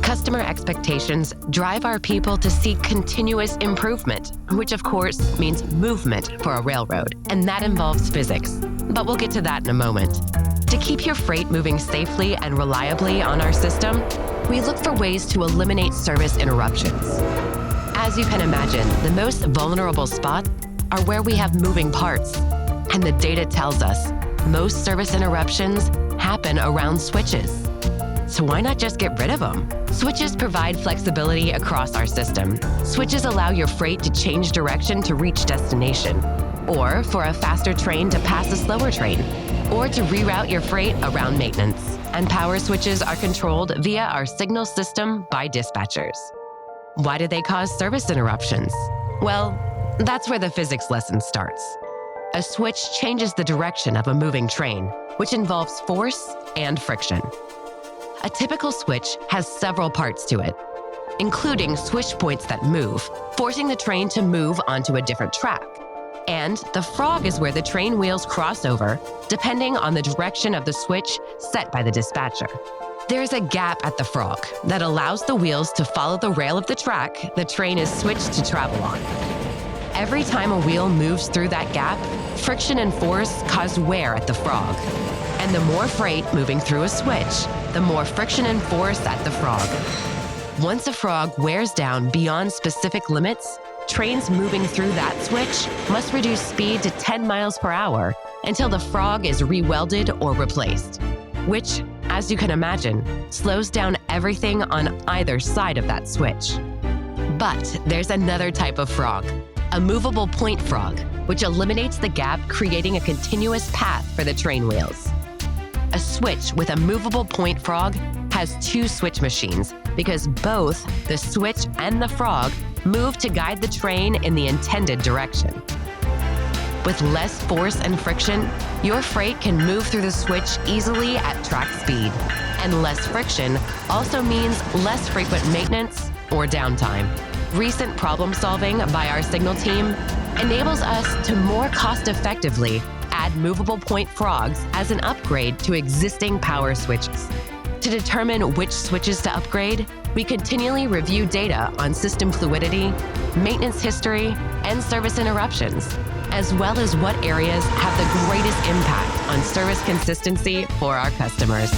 Customer expectations drive our people to seek continuous improvement, which of course means movement for a railroad, and that involves physics. But we'll get to that in a moment. To keep your freight moving safely and reliably on our system, we look for ways to eliminate service interruptions. As you can imagine, the most vulnerable spots are where we have moving parts. And the data tells us most service interruptions happen around switches. So why not just get rid of them? Switches provide flexibility across our system. Switches allow your freight to change direction to reach destination, or for a faster train to pass a slower train, or to reroute your freight around maintenance. And power switches are controlled via our signal system by dispatchers. Why do they cause service interruptions? Well, that's where the physics lesson starts. A switch changes the direction of a moving train, which involves force and friction. A typical switch has several parts to it, including switch points that move, forcing the train to move onto a different track. And the frog is where the train wheels cross over, depending on the direction of the switch set by the dispatcher. There's a gap at the frog that allows the wheels to follow the rail of the track the train is switched to travel on. Every time a wheel moves through that gap, friction and force cause wear at the frog. And the more freight moving through a switch, the more friction and force at the frog. Once a frog wears down beyond specific limits, trains moving through that switch must reduce speed to 10 miles per hour until the frog is re-welded or replaced, which, as you can imagine, slows down everything on either side of that switch. But there's another type of frog, a movable point frog, which eliminates the gap, creating a continuous path for the train wheels. A switch with a movable point frog has two switch machines because both the switch and the frog move to guide the train in the intended direction. With less force and friction, your freight can move through the switch easily at track speed. And less friction also means less frequent maintenance or downtime. Recent problem solving by our signal team enables us to more cost-effectively add movable point frogs as an upgrade to existing power switches. To determine which switches to upgrade, we continually review data on system fluidity, maintenance history, and service interruptions, as well as what areas have the greatest impact on service consistency for our customers.